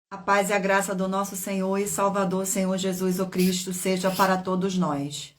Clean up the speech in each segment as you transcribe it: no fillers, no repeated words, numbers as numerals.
A paz e a graça do nosso Senhor e Salvador, Senhor Jesus o Cristo, seja para todos nós.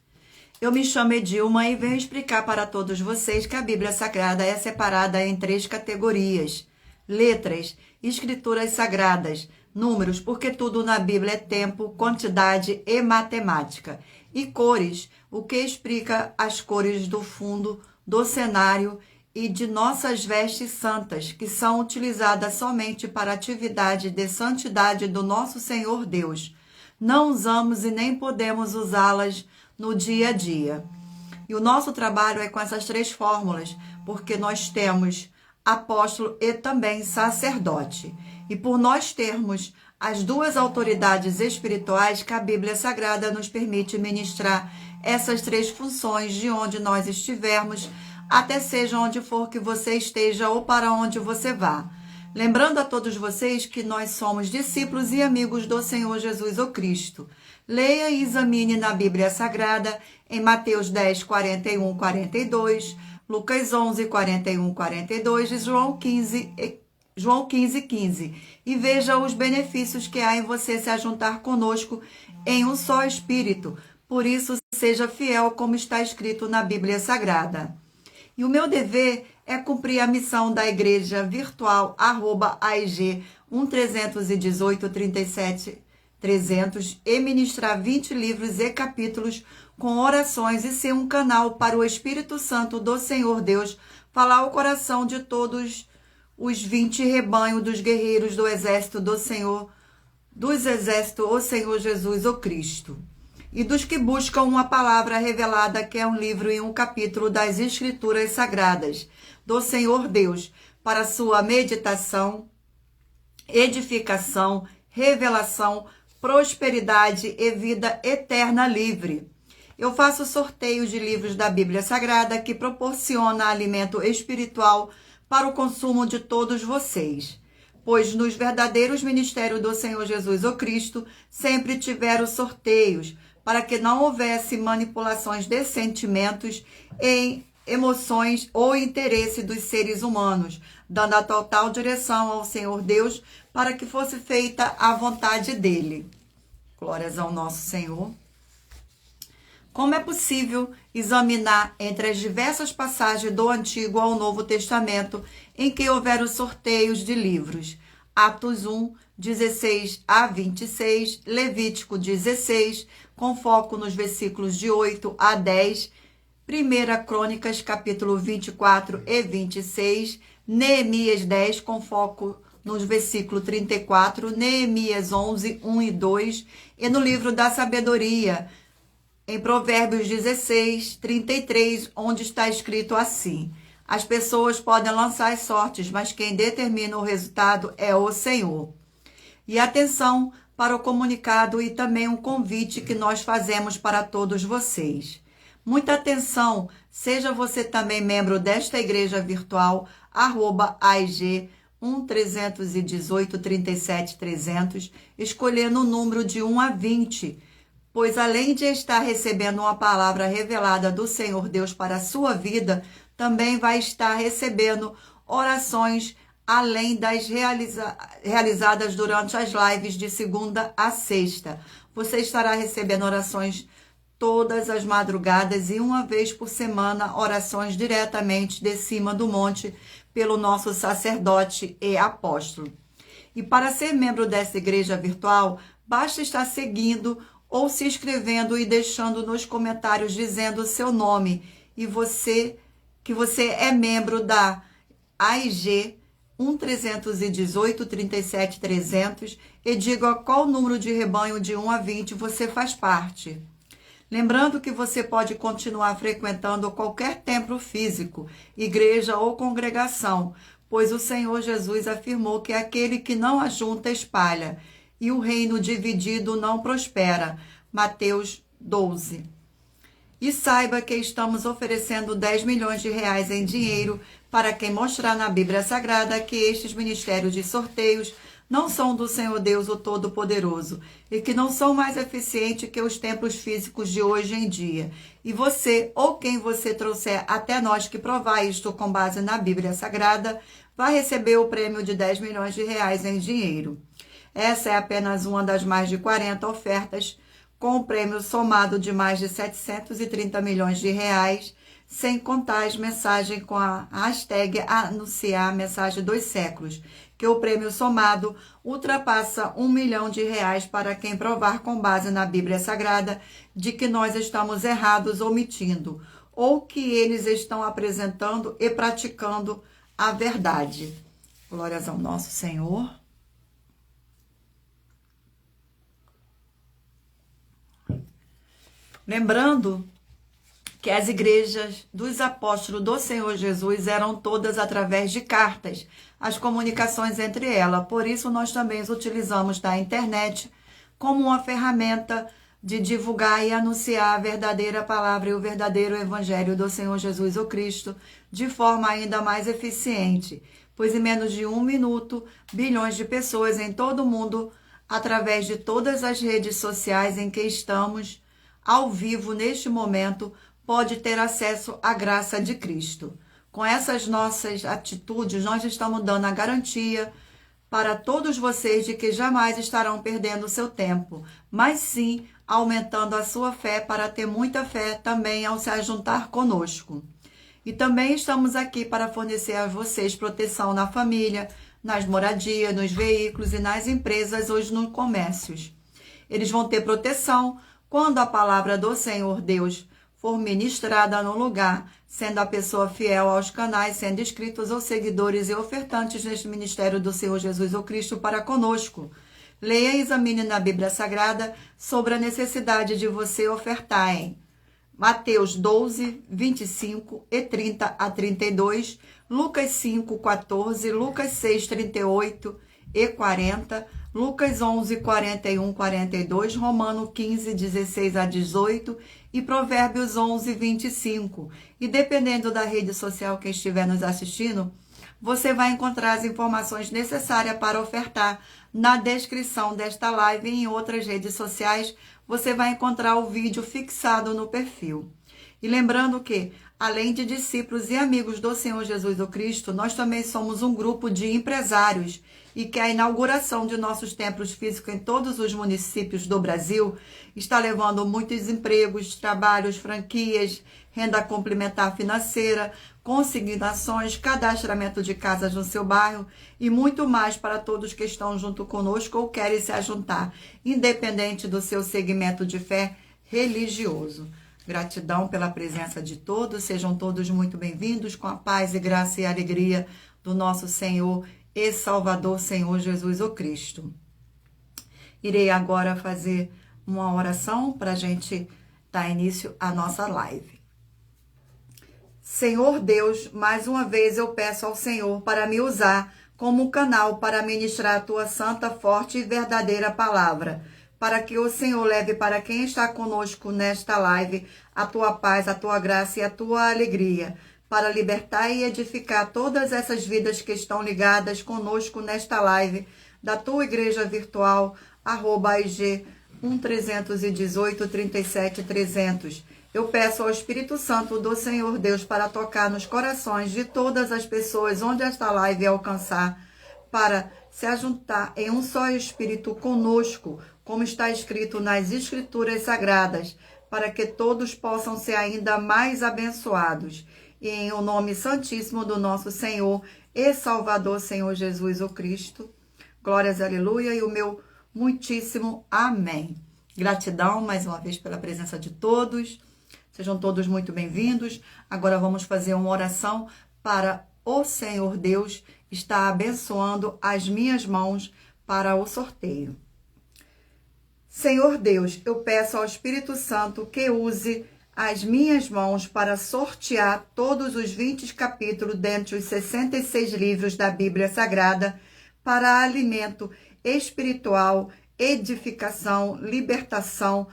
Eu me chamo Edilma e venho explicar para todos vocês que a Bíblia Sagrada é separada em 3 categorias: letras, escrituras sagradas, números, porque tudo na Bíblia é tempo, quantidade e matemática, e cores, o que explica as cores do fundo, do cenário e de nossas vestes santas, que são utilizadas somente para a atividade de santidade do nosso Senhor Deus. Não usamos e nem podemos usá-las no dia a dia. E o nosso trabalho é com essas 3 fórmulas, porque nós temos apóstolo e também sacerdote. E por nós termos as 2 autoridades espirituais que a Bíblia Sagrada nos permite ministrar essas 3 funções de onde nós estivermos, até seja onde for que você esteja ou para onde você vá. Lembrando a todos vocês que nós somos discípulos e amigos do Senhor Jesus o Cristo. Leia e examine na Bíblia Sagrada em Mateus 10, 41, 42, Lucas 11, 41, 42 e João 15, 15. E veja os benefícios que há em você se ajuntar conosco em um só Espírito. Por isso, seja fiel como está escrito na Bíblia Sagrada. E o meu dever é cumprir a missão da igreja virtual @AIG 1318 37 300 e ministrar 20 livros e capítulos com orações e ser um canal para o Espírito Santo do Senhor Deus falar ao coração de todos os 20 rebanhos dos guerreiros do exército do Senhor, dos exércitos, o Senhor Jesus o Cristo. E dos que buscam uma palavra revelada, que é um livro e um capítulo das Escrituras Sagradas do Senhor Deus, para sua meditação, edificação, revelação, prosperidade e vida eterna livre. Eu faço sorteios de livros da Bíblia Sagrada que proporciona alimento espiritual para o consumo de todos vocês. Pois nos verdadeiros ministérios do Senhor Jesus o Cristo sempre tiveram sorteios, para que não houvesse manipulações de sentimentos em emoções ou interesse dos seres humanos, dando a total direção ao Senhor Deus para que fosse feita a vontade dele. Glórias ao nosso Senhor. Como é possível examinar entre as diversas passagens do Antigo ao Novo Testamento em que houveram sorteios de livros? Atos 1, 16 a 26, Levítico 16, com foco nos versículos de 8 a 10, 1 Crônicas, capítulo 24 e 26, Neemias 10, com foco nos versículos 34, Neemias 11, 1 e 2, e no livro da sabedoria, em Provérbios 16, 33, onde está escrito assim: as pessoas podem lançar as sortes, mas quem determina o resultado é o Senhor. E atenção para o comunicado e também um convite que nós fazemos para todos vocês. Muita atenção, seja você também membro desta igreja virtual, @AIG 1318 37 300, escolhendo o número de 1 a 20, pois além de estar recebendo uma palavra revelada do Senhor Deus para a sua vida, também vai estar recebendo orações além das realizadas durante as lives de segunda a sexta. Você estará recebendo orações todas as madrugadas e uma vez por semana orações diretamente de cima do monte pelo nosso sacerdote e apóstolo. E para ser membro dessa igreja virtual, basta estar seguindo ou se inscrevendo e deixando nos comentários dizendo o seu nome e que você é membro da AIG 1318 37 300 e diga qual número de rebanho de 1 a 20 você faz parte. Lembrando que você pode continuar frequentando qualquer templo físico, igreja ou congregação, pois o Senhor Jesus afirmou que aquele que não ajunta espalha, e o reino dividido não prospera. Mateus 12. E saiba que estamos oferecendo 10 milhões de reais em dinheiro para quem mostrar na Bíblia Sagrada que estes ministérios de sorteios não são do Senhor Deus o Todo-Poderoso e que não são mais eficientes que os templos físicos de hoje em dia. E você, ou quem você trouxer até nós que provar isto com base na Bíblia Sagrada, vai receber o prêmio de 10 milhões de reais em dinheiro. Essa é apenas uma das mais de 40 ofertas, com o prêmio somado de mais de 730 milhões de reais, sem contar as mensagens com a hashtag Anunciar Mensagem dos Séculos, que o prêmio somado ultrapassa 1 milhão de reais para quem provar com base na Bíblia Sagrada de que nós estamos errados ou mentindo, ou que eles estão apresentando e praticando a verdade. Glórias ao nosso Senhor. Lembrando que as igrejas dos apóstolos do Senhor Jesus eram todas através de cartas, as comunicações entre elas. Por isso, nós também utilizamos da internet como uma ferramenta de divulgar e anunciar a verdadeira palavra e o verdadeiro evangelho do Senhor Jesus o Cristo de forma ainda mais eficiente, pois em menos de 1 minuto, bilhões de pessoas em todo o mundo, através de todas as redes sociais em que estamos, ao vivo neste momento, pode ter acesso à graça de Cristo. Com essas nossas atitudes, nós estamos dando a garantia para todos vocês de que jamais estarão perdendo o seu tempo, mas sim aumentando a sua fé para ter muita fé também ao se juntar conosco. E também estamos aqui para fornecer a vocês proteção na família, nas moradias, nos veículos e nas empresas, hoje nos comércios. Eles vão ter proteção quando a palavra do Senhor Deus for ministrada no lugar, sendo a pessoa fiel aos canais, sendo inscritos ou seguidores e ofertantes neste ministério do Senhor Jesus o Cristo para conosco. Leia e examine na Bíblia Sagrada sobre a necessidade de você ofertar em Mateus 12, 25 e 30 a 32, Lucas 5, 14, Lucas 6, 38 e 40, Lucas 11, 41, 42, Romano 15, 16 a 18 e Provérbios 11, 25. E dependendo da rede social que estiver nos assistindo, você vai encontrar as informações necessárias para ofertar na descrição desta live e em outras redes sociais. Você vai encontrar o vídeo fixado no perfil. E lembrando que, além de discípulos e amigos do Senhor Jesus o Cristo, nós também somos um grupo de empresários e que a inauguração de nossos templos físicos em todos os municípios do Brasil está levando muitos empregos, trabalhos, franquias, renda complementar financeira, consignações, cadastramento de casas no seu bairro e muito mais para todos que estão junto conosco ou querem se ajuntar, independente do seu segmento de fé religioso. Gratidão pela presença de todos, sejam todos muito bem-vindos com a paz e graça e alegria do nosso Senhor e Salvador, Senhor Jesus o Cristo. Irei agora fazer uma oração para a gente dar início à nossa live. Senhor Deus, mais uma vez eu peço ao Senhor para me usar como canal para ministrar a tua santa, forte e verdadeira palavra, para que o Senhor leve para quem está conosco nesta live a tua paz, a tua graça e a tua alegria, para libertar e edificar todas essas vidas que estão ligadas conosco nesta live da tua igreja virtual, @IG 1318 37 300. Eu peço ao Espírito Santo do Senhor Deus para tocar nos corações de todas as pessoas onde esta live alcançar, para se ajuntar em um só Espírito conosco, como está escrito nas Escrituras Sagradas, para que todos possam ser ainda mais abençoados. E em o nome santíssimo do nosso Senhor e Salvador, Senhor Jesus o Cristo. Glórias, aleluia, e o meu muitíssimo amém. Gratidão mais uma vez pela presença de todos. Sejam todos muito bem-vindos. Agora vamos fazer uma oração para o Senhor Deus estar abençoando as minhas mãos para o sorteio. Senhor Deus, eu peço ao Espírito Santo que use as minhas mãos para sortear todos os 20 capítulos dentre os 66 livros da Bíblia Sagrada para alimento espiritual, edificação, libertação,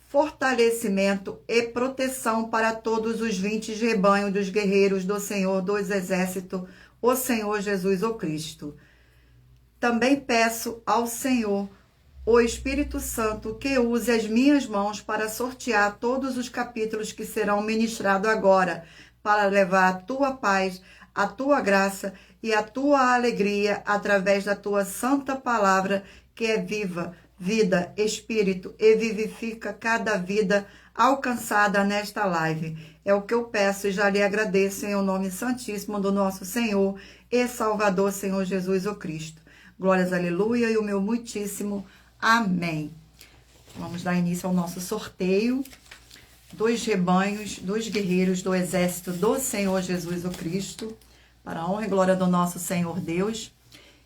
fortalecimento e proteção para todos os 20 rebanhos dos guerreiros do Senhor dos Exércitos, o Senhor Jesus o Cristo. Também peço ao Senhor, o Espírito Santo, que use as minhas mãos para sortear todos os capítulos que serão ministrados agora, para levar a tua paz, a tua graça e a tua alegria através da tua santa palavra, que é viva, vida, espírito e vivifica cada vida alcançada nesta live. É o que eu peço e já lhe agradeço em o nome santíssimo do nosso Senhor e Salvador, Senhor Jesus o Cristo. Glórias, aleluia, e o meu muitíssimo amém. Vamos dar início ao nosso sorteio. 2 rebanhos, 2 guerreiros do exército do Senhor Jesus o Cristo, para a honra e glória do nosso Senhor Deus.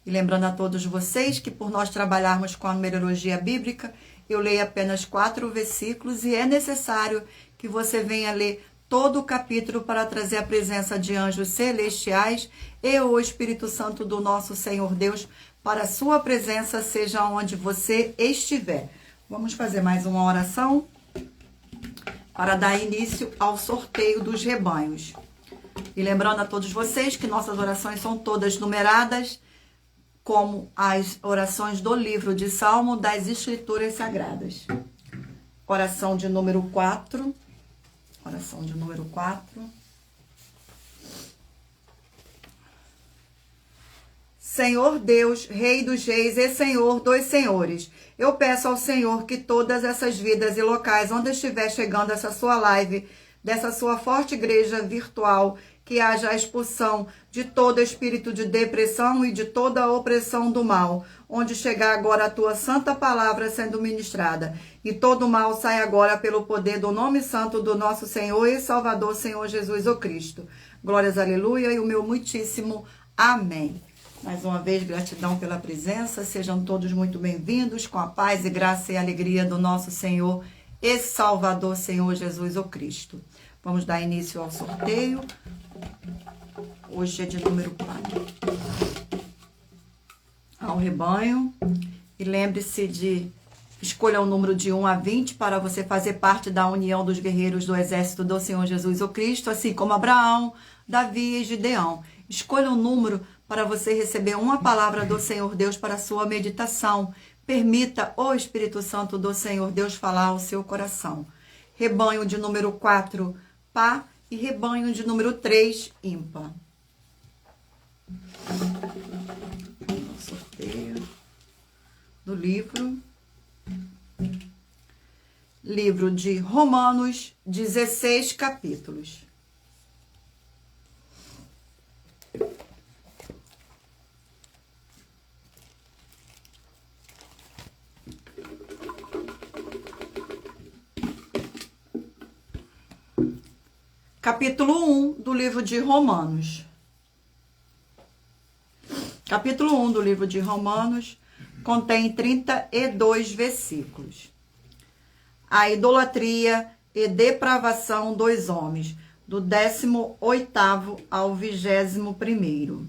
E lembrando a todos vocês que por nós trabalharmos com a numerologia bíblica, eu leio apenas 4 versículos e é necessário que você venha ler todo o capítulo para trazer a presença de anjos celestiais e o Espírito Santo do nosso Senhor Deus para a sua presença, seja onde você estiver. Vamos fazer mais uma oração para dar início ao sorteio dos rebanhos. E lembrando a todos vocês que nossas orações são todas numeradas, como as orações do livro de Salmo das Escrituras Sagradas. Oração de número 4. Oração de número 4. Senhor Deus, Rei dos Reis e Senhor dos Senhores, eu peço ao Senhor que todas essas vidas e locais onde estiver chegando essa sua live, dessa sua forte igreja virtual, que haja a expulsão de todo espírito de depressão e de toda a opressão do mal, onde chegar agora a tua santa palavra sendo ministrada, e todo mal sai agora pelo poder do nome santo do nosso Senhor e Salvador, Senhor Jesus o Cristo. Glórias, aleluia, e o meu muitíssimo amém. Mais uma vez, gratidão pela presença, sejam todos muito bem-vindos, com a paz e graça e alegria do nosso Senhor e Salvador, Senhor Jesus o Cristo. Vamos dar início ao sorteio. Hoje é de número 4. Ao rebanho. E lembre-se de escolher o número de 1 a 20 para você fazer parte da união dos guerreiros do exército do Senhor Jesus o Cristo, assim como Abraão, Davi e Gideão. Escolha um número para você receber uma palavra do Senhor Deus para a sua meditação. Permita o Espírito Santo do Senhor Deus falar ao seu coração. Rebanho de número 4, pá, e rebanho de número 3, ímpar. Sorteio do livro de Romanos, 16 capítulos. Capítulo 1 do livro de Romanos. Capítulo 1 do livro de Romanos contém 32 versículos. A idolatria e depravação dos homens, do 18º ao 21º.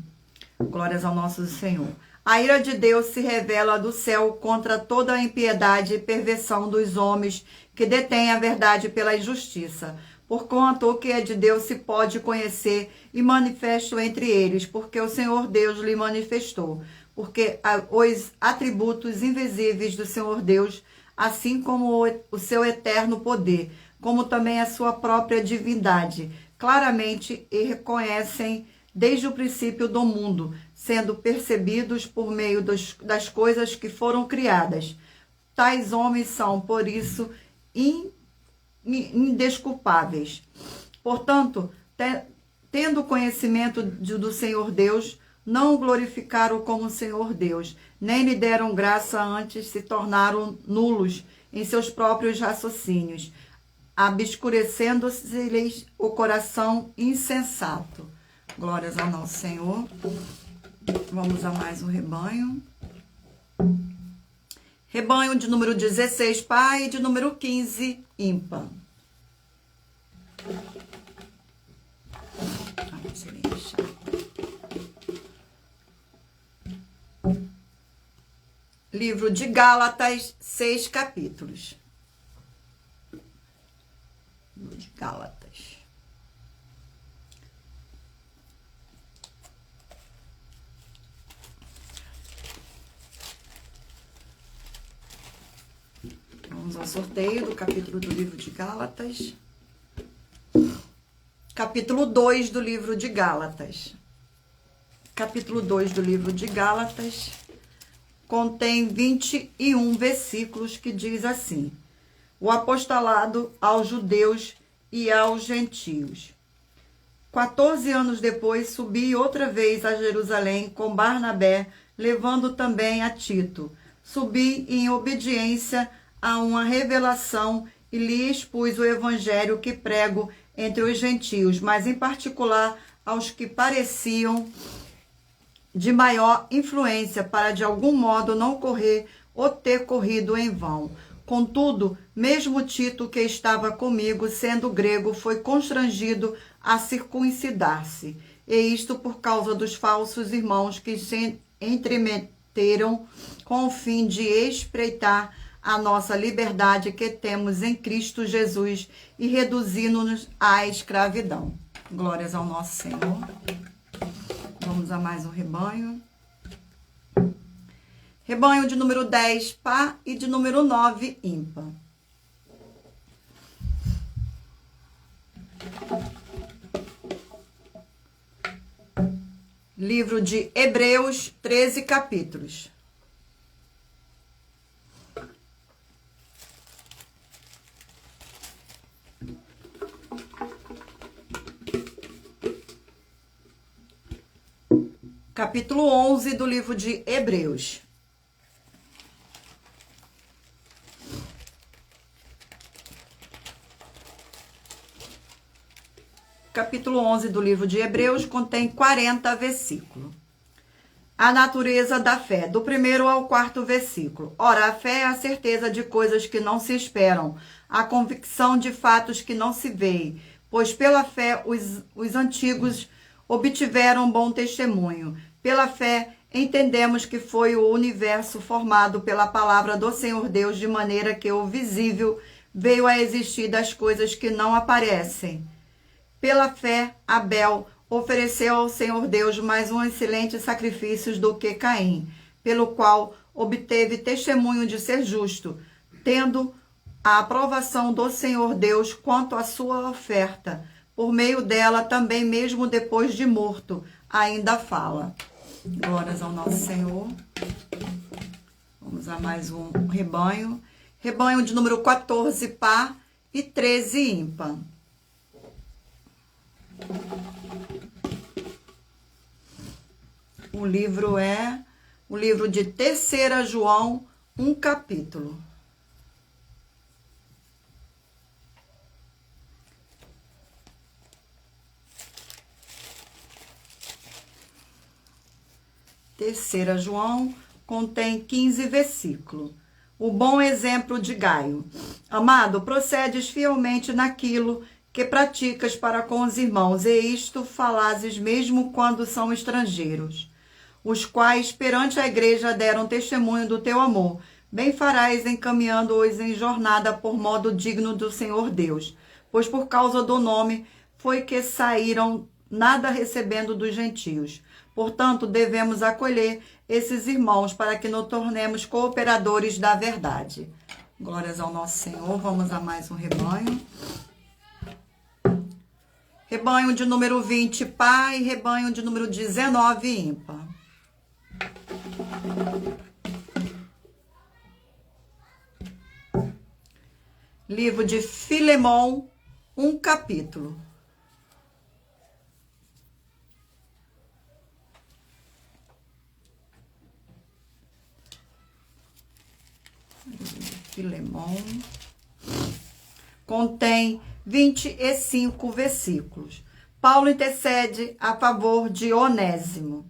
Glórias ao nosso Senhor. A ira de Deus se revela do céu contra toda a impiedade e perversão dos homens que detêm a verdade pela injustiça. Porquanto o que é de Deus se pode conhecer e manifesto entre eles, porque o Senhor Deus lhe manifestou. Porque os atributos invisíveis do Senhor Deus, assim como o seu eterno poder, como também a sua própria divindade, claramente e reconhecem desde o princípio do mundo, sendo percebidos por meio das coisas que foram criadas. Tais homens são, por isso, indesculpáveis. Portanto, tendo conhecimento do Senhor Deus, não o glorificaram como Senhor Deus, nem lhe deram graça, antes se tornaram nulos em seus próprios raciocínios, obscurecendo-se-lhes o coração insensato. Glórias ao nosso Senhor. Vamos a mais um rebanho. Rebanho de número 16, pá, e de número 15, ímpar. Livro de Gálatas, 6 capítulos. Livro de Gálatas. Vamos ao sorteio do capítulo do livro de Gálatas. Capítulo 2 do livro de Gálatas. capítulo 2 do livro de Gálatas, contém 21 versículos que diz assim: o apostolado aos judeus e aos gentios. 14 anos depois, subi outra vez a Jerusalém com Barnabé, levando também a Tito. Subi em obediência a uma revelação e lhe expus o evangelho que prego entre os gentios, mas em particular aos que pareciam de maior influência, para de algum modo não correr ou ter corrido em vão. Contudo, mesmo Tito, que estava comigo, sendo grego, foi constrangido a circuncidar-se, e isto por causa dos falsos irmãos que se entremeteram com o fim de espreitar a nossa liberdade que temos em Cristo Jesus e reduzindo-nos à escravidão. Glórias ao nosso Senhor. Vamos a mais um rebanho. Rebanho de número 10, par, e de número 9, ímpar. Livro de Hebreus, 13 capítulos. Capítulo 11 do livro de Hebreus. Capítulo 11 do livro de Hebreus contém 40 versículos. A natureza da fé, do 1º ao 4º versículo. Ora, a fé é a certeza de coisas que não se esperam, a convicção de fatos que não se veem, pois pela fé os antigos obtiveram bom testemunho. Pela fé entendemos que foi o universo formado pela palavra do Senhor Deus, de maneira que o visível veio a existir das coisas que não aparecem. Pela fé, Abel ofereceu ao Senhor Deus mais um excelente sacrifício do que Caim, pelo qual obteve testemunho de ser justo, tendo a aprovação do Senhor Deus quanto à sua oferta. Por meio dela, também mesmo depois de morto, ainda fala. Glórias ao nosso Senhor. Vamos a mais um rebanho. Rebanho de número 14, par, e 13, ímpar. O livro é o livro de 3 João, um capítulo. Terceira João contém 15 versículos. O bom exemplo de Gaio. Amado, procedes fielmente naquilo que praticas para com os irmãos, e isto falazes mesmo quando são estrangeiros, os quais perante a igreja deram testemunho do teu amor. Bem farás encaminhando-os em jornada por modo digno do Senhor Deus, pois por causa do nome foi que saíram, nada recebendo dos gentios. Portanto, devemos acolher esses irmãos para que nos tornemos cooperadores da verdade. Glórias ao nosso Senhor. Vamos a mais um rebanho. Rebanho de número 20, par, e rebanho de número 19, ímpar. Livro de Filemão, um capítulo. Filemão contém 25 versículos. Paulo intercede a favor de Onésimo.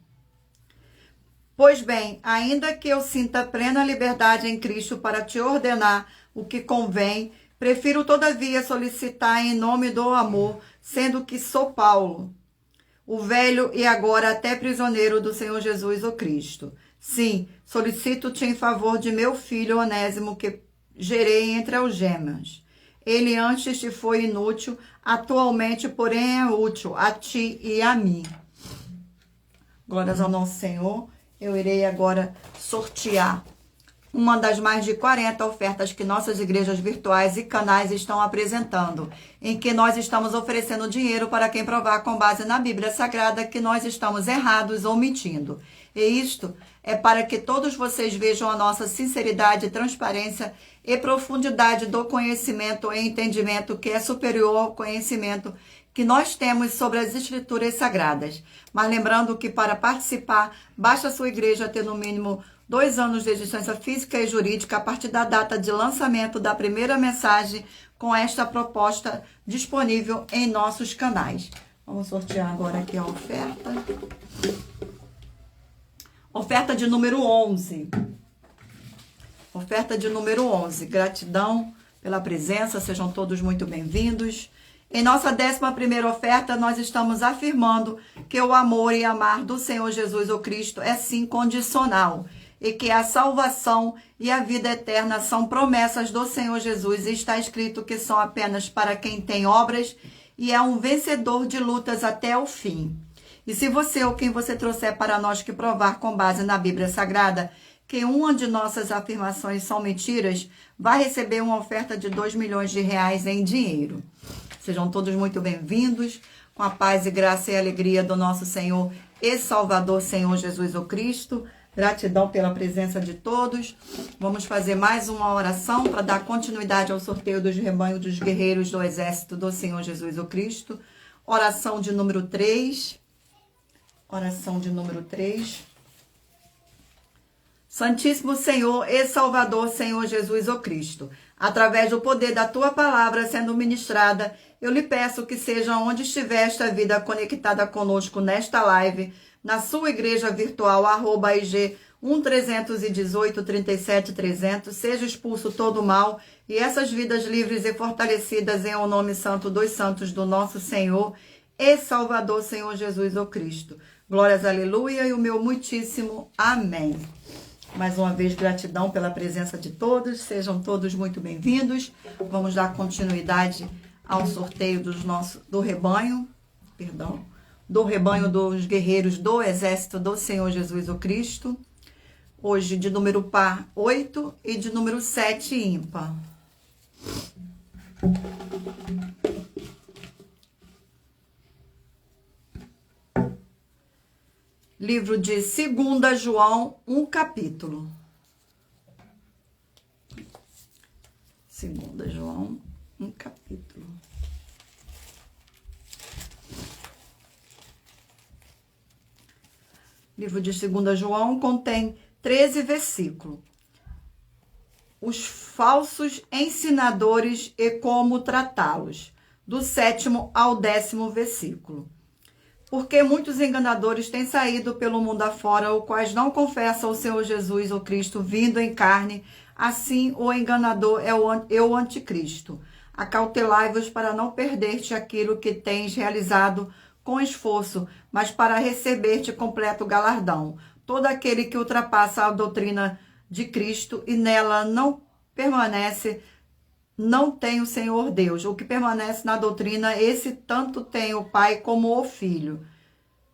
Pois bem, ainda que eu sinta plena liberdade em Cristo para te ordenar o que convém, prefiro todavia solicitar em nome do amor, sendo que sou Paulo, o velho e agora até prisioneiro do Senhor Jesus o Cristo. Sim, solicito-te em favor de meu filho Onésimo, que gerei entre algemas. Ele antes te foi inútil, atualmente, porém, é útil a ti e a mim. Glórias ao nosso Senhor. Eu irei agora sortear uma das mais de 40 ofertas que nossas igrejas virtuais e canais estão apresentando, em que nós estamos oferecendo dinheiro para quem provar com base na Bíblia Sagrada que nós estamos errados ou mentindo. E isto é para que todos vocês vejam a nossa sinceridade, transparência e profundidade do conhecimento e entendimento que é superior ao conhecimento que nós temos sobre as Escrituras Sagradas. Mas lembrando que para participar, basta a sua igreja ter no mínimo 2 anos de existência física e jurídica a partir da data de lançamento da primeira mensagem com esta proposta disponível em nossos canais. Vamos sortear agora aqui a oferta. Oferta de número 11. Oferta de número 11. Gratidão pela presença, sejam todos muito bem-vindos. Em nossa 11ª oferta, nós estamos afirmando que o amor e amar do Senhor Jesus o Cristo é sim condicional e que a salvação e a vida eterna são promessas do Senhor Jesus e está escrito que são apenas para quem tem obras e é um vencedor de lutas até o fim. E se você ou quem você trouxer para nós que provar com base na Bíblia Sagrada que uma de nossas afirmações são mentiras, vai receber uma oferta de 2 milhões de reais em dinheiro. Sejam todos muito bem-vindos, com a paz e graça e alegria do nosso Senhor e Salvador, Senhor Jesus o Cristo. Gratidão pela presença de todos. Vamos fazer mais uma oração para dar continuidade ao sorteio dos rebanhos dos guerreiros do exército do Senhor Jesus o Cristo. Oração de número 3. Oração de número 3. Santíssimo Senhor e Salvador, Senhor Jesus o Cristo, através do poder da Tua palavra sendo ministrada, eu lhe peço que seja onde estiver esta vida conectada conosco nesta live, na sua igreja virtual, @IG 1318 37 300, seja expulso todo o mal e essas vidas livres e fortalecidas em o nome santo dos santos do nosso Senhor e Salvador, Senhor Jesus o Cristo. Glórias, aleluia, e o meu muitíssimo amém. Mais uma vez, gratidão pela presença de todos, sejam todos muito bem-vindos. Vamos dar continuidade ao sorteio do rebanho dos guerreiros do exército do Senhor Jesus o Cristo. Hoje de número par 8 e de número 7 ímpar. Livro de 2 João, um capítulo. 2 João, um capítulo. Livro de 2 João contém 13 versículos. Os falsos ensinadores e como tratá-los. Do 7º ao 10º versículo. Porque muitos enganadores têm saído pelo mundo afora, os quais não confessam o Senhor Jesus, o Cristo, vindo em carne. Assim, o enganador é o anticristo. Acautelai-vos para não perder-te aquilo que tens realizado com esforço, mas para receber-te completo galardão. Todo aquele que ultrapassa a doutrina de Cristo e nela não permanece, não tem o Senhor Deus. O que permanece na doutrina, esse tanto tem o Pai como o Filho.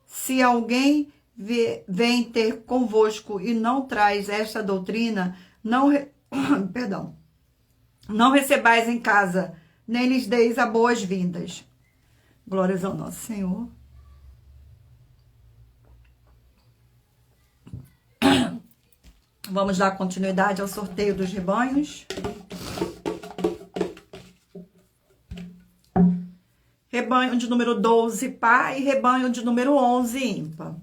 Se alguém vem ter convosco e não traz esta doutrina, não recebais em casa, nem lhes deis as boas-vindas. Glórias ao nosso Senhor. Vamos dar continuidade ao sorteio dos rebanhos. Rebanho de número 12, par, e rebanho de número 11, ímpar.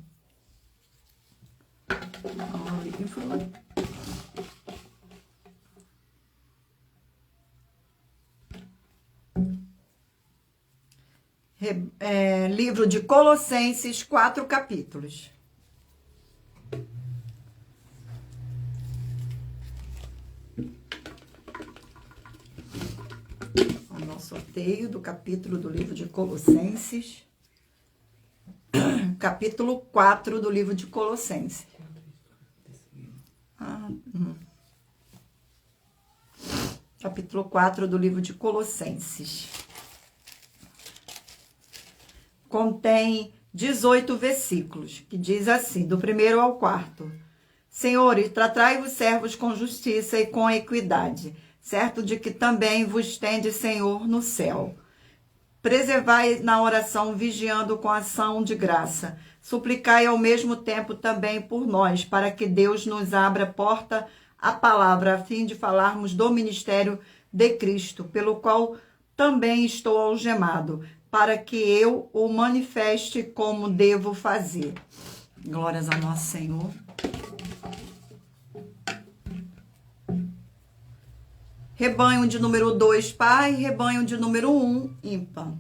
Livro de Colossenses, 4 capítulos. Sorteio do capítulo do livro de Colossenses, capítulo 4 do livro de Colossenses. Capítulo 4 do livro de Colossenses. Contém 18 versículos, que diz assim, do 1º ao 4º. Senhores, tratai os servos com justiça e com equidade, certo de que também vos tende, Senhor, no céu. Preservai na oração, vigiando com ação de graça. Suplicai ao mesmo tempo também por nós, para que Deus nos abra porta à palavra, a fim de falarmos do ministério de Cristo, pelo qual também estou algemado, para que eu o manifeste como devo fazer. Glórias ao nosso Senhor. Rebanho de número 2, par, e rebanho de número 1, ímpar.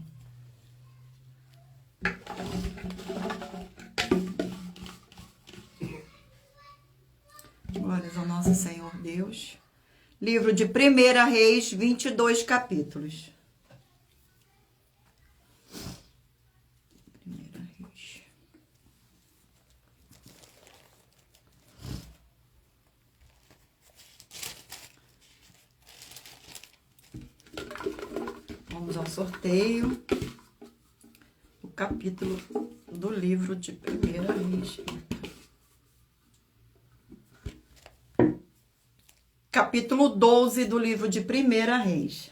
Glórias ao nosso Senhor Deus. Livro de 1 Reis, 22 capítulos. 1 Reis. Vamos ao sorteio. O capítulo do livro de 1 Reis. Capítulo 12 do livro de 1 Reis.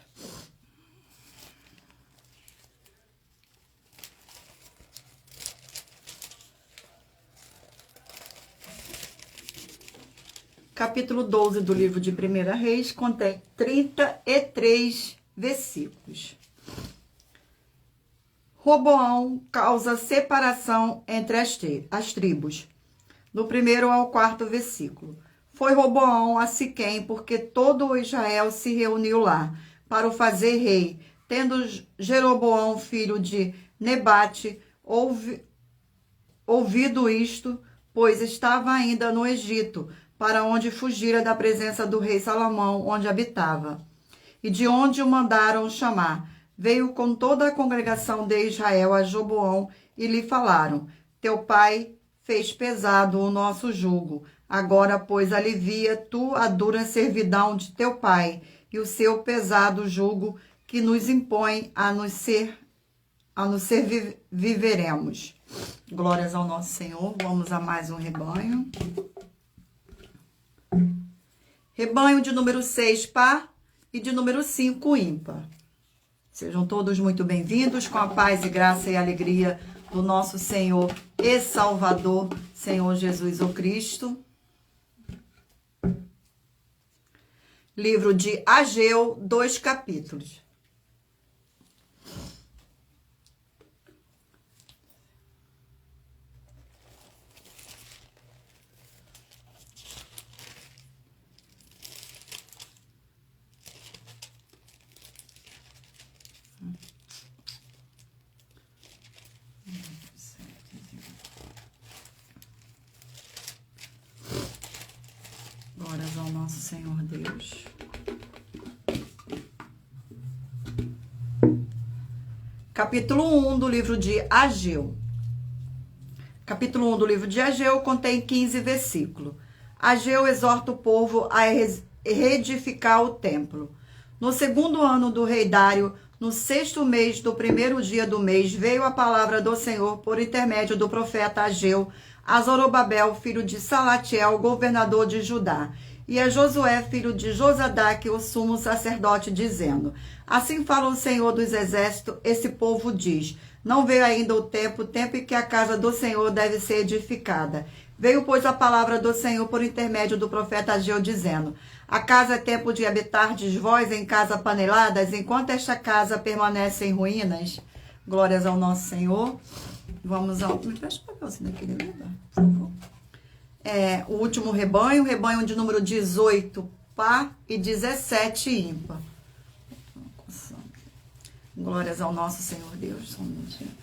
Capítulo 12 do livro de 1 Reis contém 33 versículos. Roboão causa separação entre as tribos. Do 1º ao 4º versículo. Foi Roboão a Siquém, porque todo o Israel se reuniu lá, para o fazer rei, tendo Jeroboão, filho de Nebate, ouvido isto, pois estava ainda no Egito, para onde fugira da presença do rei Salomão, onde habitava. E de onde o mandaram chamar, veio com toda a congregação de Israel a Roboão e lhe falaram: teu pai fez pesado o nosso jugo. Agora, pois, alivia tu a dura servidão de teu pai e o seu pesado jugo que nos impõe a nos ser viveremos. Glórias ao nosso Senhor. Vamos a mais um rebanho. Rebanho de número 6, par, e de número 5, ímpar. Sejam todos muito bem-vindos, com a paz e graça e alegria do nosso Senhor e Salvador, Senhor Jesus o Cristo. Livro de Ageu, 2 capítulos. Glórias ao nosso Senhor Deus. Capítulo 1 do livro de Ageu. Capítulo 1 do livro de Ageu contém 15 versículos. Ageu exorta o povo a reedificar o templo. No 2º ano do rei Dário, no 6º mês do 1º dia do mês, veio a palavra do Senhor por intermédio do profeta Ageu a Zorobabel, filho de Salatiel, governador de Judá, e a Josué, filho de Josadaque, o sumo sacerdote, dizendo: assim fala o Senhor dos exércitos, esse povo diz: não veio ainda o tempo em que a casa do Senhor deve ser edificada. Veio, pois, a palavra do Senhor por intermédio do profeta Ageu, dizendo: a casa é tempo de habitardes vós em casa paneladas, enquanto esta casa permanece em ruínas. Glórias ao nosso Senhor. Vamos ao... Me presta o papelzinho daquele lugar, por favor. O último rebanho, rebanho de número 18, par, e 17, ímpar. Glórias ao nosso Senhor Deus. Só um minutinho.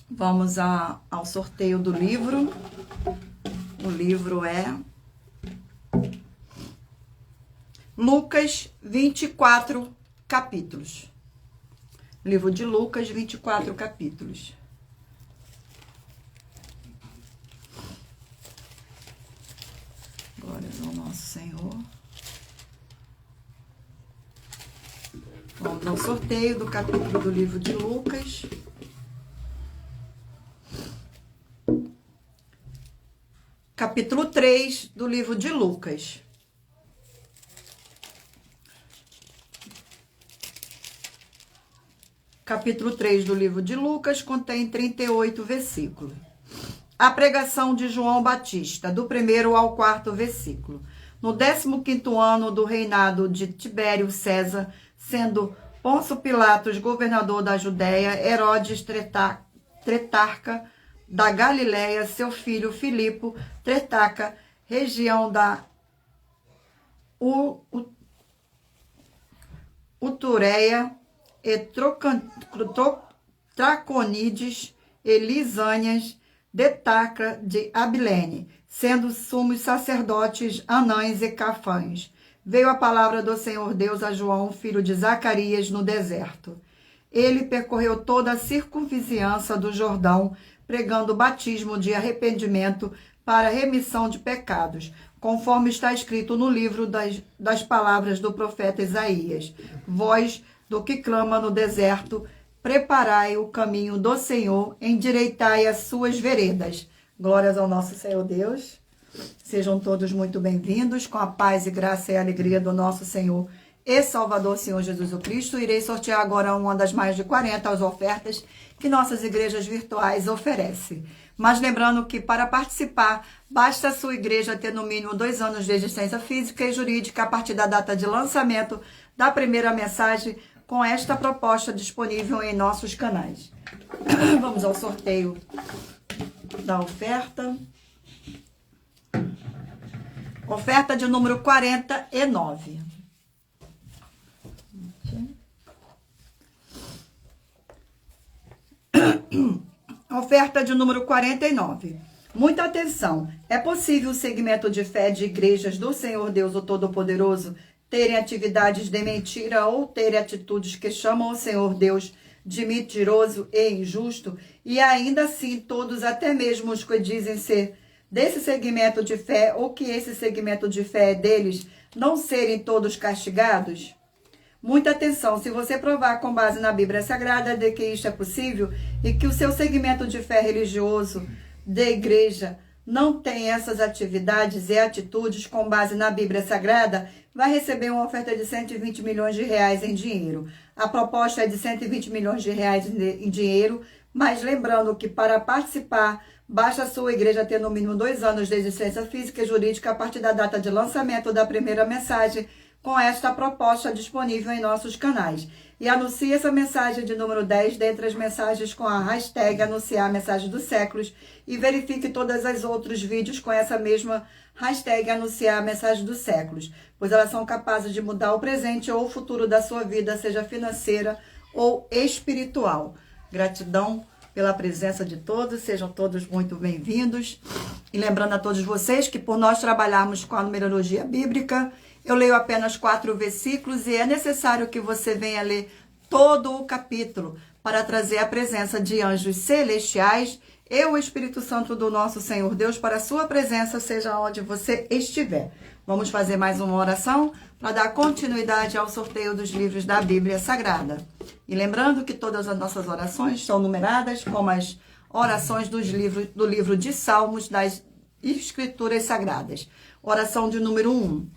Vamos ao sorteio do livro. O livro é Lucas, 24 capítulos. Livro de Lucas, 24 capítulos. Glórias ao nosso Senhor. Vamos ao sorteio do capítulo do livro de Lucas. capítulo 3 do livro de Lucas. Capítulo 3 do livro de Lucas contém 38 versículos. A pregação de João Batista, do 1º ao 4º versículo. No 15º ano do reinado de Tibério César, sendo Pôncio Pilatos governador da Judéia, Herodes tretarca da Galileia, seu filho Filipe tretarca, região da Utureia e Traconides e Lisânias, Detarca de Abilene, sendo sumos sacerdotes Anães e Cafães. Veio a palavra do Senhor Deus a João, filho de Zacarias, no deserto. Ele percorreu toda a circunvizinhança do Jordão, pregando o batismo de arrependimento para a remissão de pecados, conforme está escrito no livro das palavras do profeta Isaías. Voz do que clama no deserto, preparai o caminho do Senhor, endireitai as suas veredas. Glórias ao nosso Senhor Deus. Sejam todos muito bem-vindos, com a paz e graça e alegria do nosso Senhor e Salvador, Senhor Jesus o Cristo. Irei sortear agora uma das mais de 40 ofertas que nossas igrejas virtuais oferecem. Mas lembrando que para participar, basta a sua igreja ter no mínimo 2 anos de existência física e jurídica a partir da data de lançamento da primeira mensagem com esta proposta disponível em nossos canais. Vamos ao sorteio da oferta. Oferta de número 49. Oferta de número 49. Muita atenção. É possível o segmento de fé de igrejas do Senhor Deus, o Todo-Poderoso, terem atividades de mentira ou terem atitudes que chamam o Senhor Deus de mentiroso e injusto, e ainda assim todos, até mesmo os que dizem ser desse segmento de fé ou que esse segmento de fé é deles, não serem todos castigados? Muita atenção, se você provar com base na Bíblia Sagrada de que isto é possível e que o seu segmento de fé religioso de igreja não tem essas atividades e atitudes com base na Bíblia Sagrada, vai receber uma oferta de 120 milhões de reais em dinheiro. A proposta é de 120 milhões de reais em dinheiro, mas lembrando que para participar, basta a sua igreja ter no mínimo 2 anos de existência física e jurídica a partir da data de lançamento da primeira mensagem com esta proposta disponível em nossos canais. E anuncie essa mensagem de número 10 dentre as mensagens com a hashtag anunciar mensagem dos séculos e verifique todas as outros vídeos com essa mesma hashtag anunciar mensagem dos séculos, pois elas são capazes de mudar o presente ou o futuro da sua vida, seja financeira ou espiritual. Gratidão pela presença de todos, sejam todos muito bem-vindos. E lembrando a todos vocês que por nós trabalharmos com a numerologia bíblica, eu leio apenas 4 versículos e é necessário que você venha ler todo o capítulo para trazer a presença de anjos celestiais e o Espírito Santo do nosso Senhor Deus para a sua presença, seja onde você estiver. Vamos fazer mais uma oração para dar continuidade ao sorteio dos livros da Bíblia Sagrada. E lembrando que todas as nossas orações são numeradas como as orações do livro de Salmos das Escrituras Sagradas. Oração de número 1.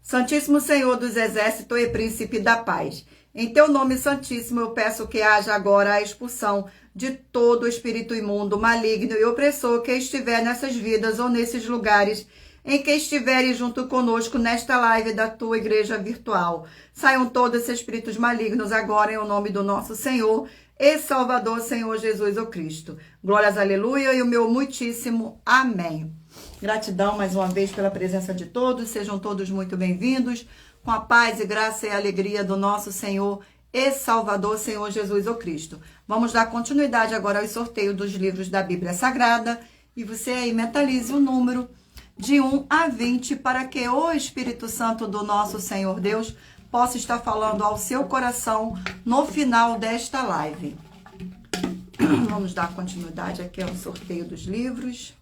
Santíssimo Senhor dos Exércitos e Príncipe da Paz, em teu nome santíssimo eu peço que haja agora a expulsão de todo espírito imundo, maligno e opressor que estiver nessas vidas ou nesses lugares em que estiverem junto conosco nesta live da tua igreja virtual. Saiam todos esses espíritos malignos agora em nome do nosso Senhor e Salvador, Senhor Jesus o Cristo. Glórias, aleluia, e o meu muitíssimo amém. Gratidão mais uma vez pela presença de todos, sejam todos muito bem-vindos, com a paz e graça e alegria do nosso Senhor e Salvador, Senhor Jesus o Cristo. Vamos dar continuidade agora ao sorteio dos livros da Bíblia Sagrada, e você aí mentalize o número de 1 a 20 para que o Espírito Santo do nosso Senhor Deus possa estar falando ao seu coração no final desta live. Vamos dar continuidade aqui ao sorteio dos livros.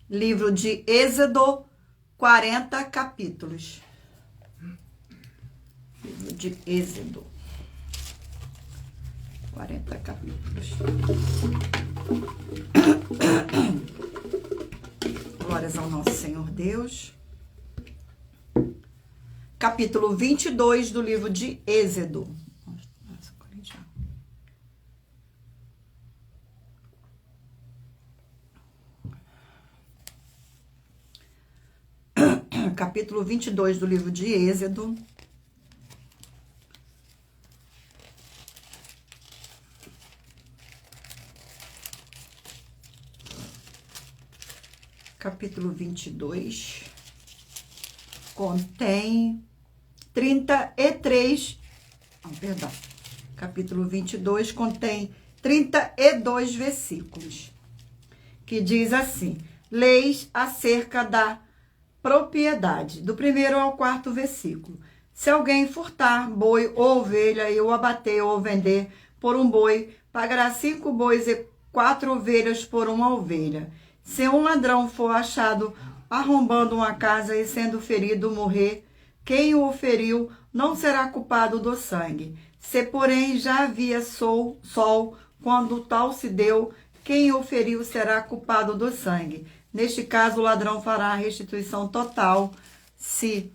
Livro de Êxodo, 40 capítulos. Livro de Êxodo. 40 capítulos. Glórias ao nosso Senhor Deus. Capítulo 22 do livro de Êxodo. Capítulo 22 do livro de Êxodo. Capítulo 22 contém 33. Perdão. Capítulo 22 contém 32 versículos, que diz assim: leis acerca da propriedade, do 1º ao 4º versículo. Se alguém furtar boi ou ovelha e o abater ou vender por um boi, pagará 5 bois e 4 ovelhas por uma ovelha. Se um ladrão for achado arrombando uma casa e sendo ferido morrer, quem o feriu não será culpado do sangue. Se, porém, já havia sol quando tal se deu, quem o feriu será culpado do sangue. Neste caso, o ladrão fará a restituição total. Se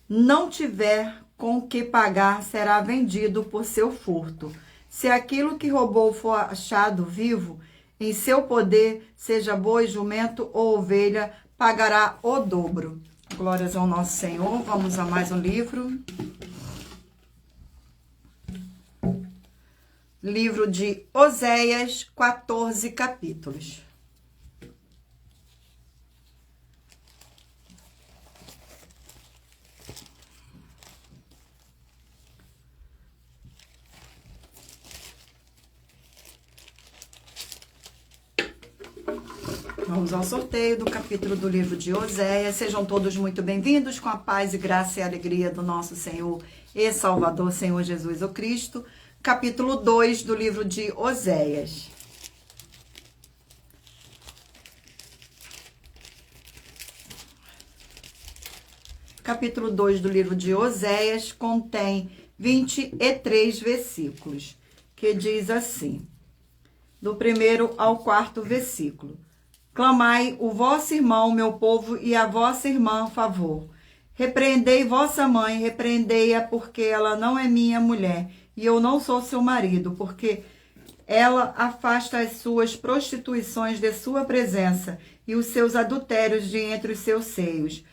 não tiver com que pagar, será vendido por seu furto. Se aquilo que roubou for achado vivo, em seu poder, seja boi, jumento ou ovelha, pagará o dobro. Glórias ao nosso Senhor. Vamos a mais um livro. Livro de Oséias, 14 capítulos. Vamos ao sorteio do capítulo do livro de Oséias. Sejam todos muito bem-vindos, com a paz e graça e alegria do nosso Senhor e Salvador, Senhor Jesus o Cristo. Capítulo 2 do livro de Oséias. Capítulo 2 do livro de Oséias contém 23 versículos, que diz assim, do 1º ao 4º versículo. Clamai o vosso irmão, meu povo, e a vossa irmã, favor. Repreendei vossa mãe, repreendei-a, porque ela não é minha mulher, e eu não sou seu marido, porque ela afasta as suas prostituições de sua presença, e os seus adultérios de entre os seus seios,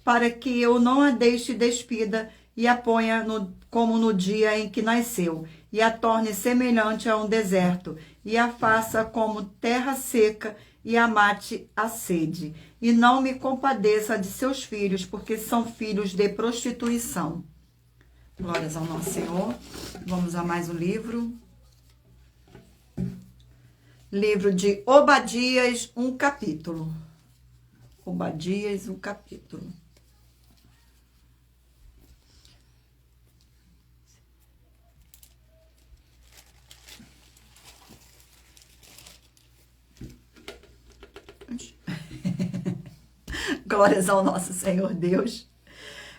para que eu não a deixe despida, e a ponha como no dia em que nasceu, e a torne semelhante a um deserto, e a faça como terra seca, e a mate a sede, e não me compadeça de seus filhos, porque são filhos de prostituição. Glórias ao nosso Senhor. Vamos a mais um livro. Livro de Obadias, um capítulo. Obadias, um capítulo. Glórias ao nosso Senhor Deus.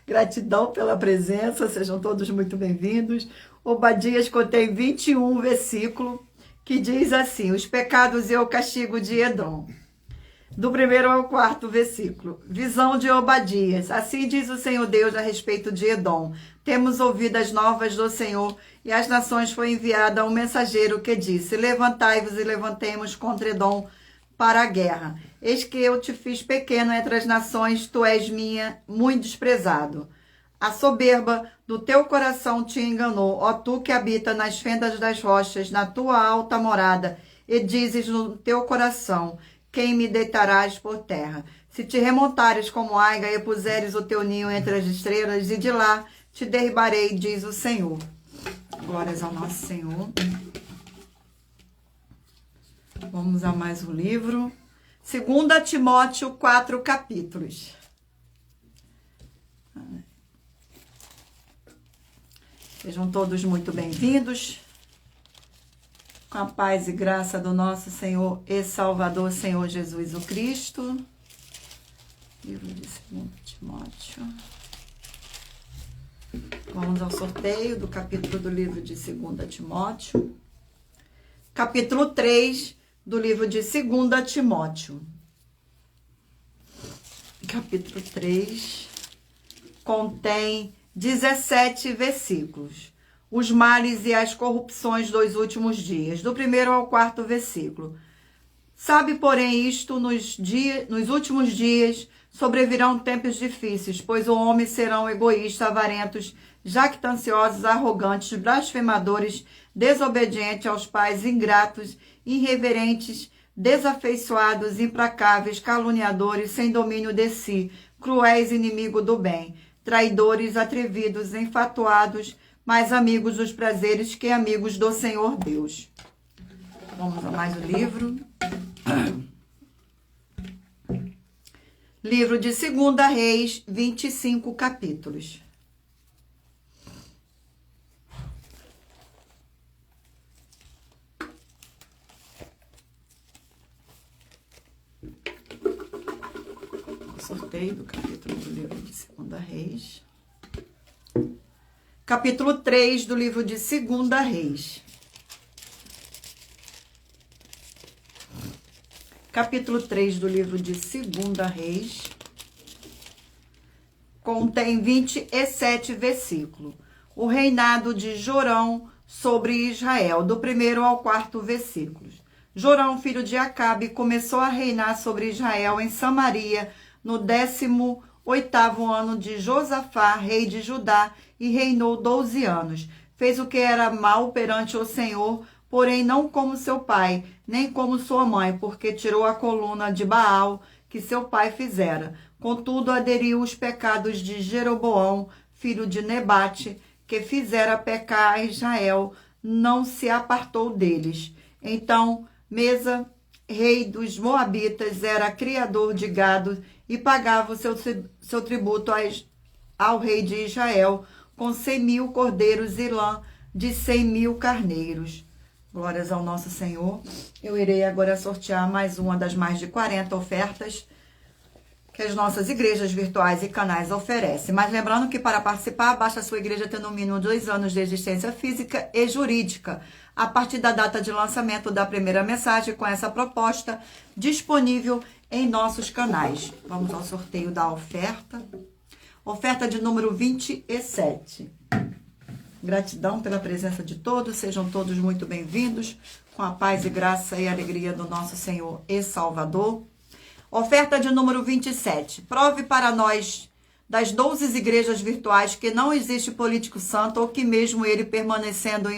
Gratidão pela presença, sejam todos muito bem-vindos. Obadias contém 21 versículos, que diz assim: os pecados e o castigo de Edom. Do 1º ao 4º versículo. Visão de Obadias. Assim diz o Senhor Deus a respeito de Edom. Temos ouvido as novas do Senhor, e às nações foi enviado um mensageiro que disse: levantai-vos e levantemos contra Edom para a guerra. Eis que eu te fiz pequeno entre as nações, tu és minha, muito desprezado. A soberba do teu coração te enganou, ó tu que habita nas fendas das rochas, na tua alta morada, e dizes no teu coração: quem me deitarás por terra? Se te remontares como aiga e puseres o teu ninho entre as estrelas, e de lá te derribarei, diz o Senhor. Glórias ao nosso Senhor. Vamos a mais um livro. 2 Timóteo, 4 capítulos. Sejam todos muito bem-vindos. Com a paz e graça do nosso Senhor e Salvador, Senhor Jesus o Cristo. Livro de 2 Timóteo. Vamos ao sorteio do capítulo do livro de 2 Timóteo. capítulo 3 do livro de 2 Timóteo. Capítulo 3 contém 17 versículos. Os males e as corrupções dos últimos dias, do 1º ao 4º versículo. Sabe, porém, isto, nos últimos dias sobrevirão tempos difíceis, pois o homem serão egoístas, avarentos, jactanciosos, arrogantes, blasfemadores, desobedientes aos pais, ingratos, irreverentes, desafeiçoados, implacáveis, caluniadores, sem domínio de si, cruéis, inimigos do bem, traidores, atrevidos, enfatuados, mais amigos dos prazeres que amigos do Senhor Deus. Vamos a mais um livro. Livro de 2 Reis, 25 capítulos. Sorteio do capítulo do livro de 2 Reis. Capítulo 3 do livro de 2 Reis. Capítulo 3 do livro de 2 Reis contém 27 versículos. O reinado de Jorão sobre Israel, do 1º ao 4º versículo. Jorão, filho de Acabe, começou a reinar sobre Israel em Samaria no 18º ano de Josafá, rei de Judá, e reinou 12 anos. Fez o que era mal perante o Senhor, porém não como seu pai, nem como sua mãe, porque tirou a coluna de Baal que seu pai fizera. Contudo, aderiu os pecados de Jeroboão, filho de Nebate, que fizera pecar a Israel, não se apartou deles. Então, Mesa, rei dos Moabitas, era criador de gado e pagava o seu tributo ao rei de Israel, com 100.000 cordeiros e lã de 100.000 carneiros. Glórias ao nosso Senhor. Eu irei agora sortear mais uma das mais de 40 ofertas que as nossas igrejas virtuais e canais oferecem. Mas lembrando que para participar, basta a sua igreja ter no mínimo 2 anos de existência física e jurídica, a partir da data de lançamento da primeira mensagem com essa proposta disponível em nossos canais. Vamos ao sorteio da oferta. Oferta de número 27. Gratidão pela presença de todos, sejam todos muito bem-vindos, com a paz e graça e alegria do nosso Senhor e Salvador. Oferta de número 27. Prove para nós, das 12 igrejas virtuais, que não existe político santo, ou que mesmo ele permanecendo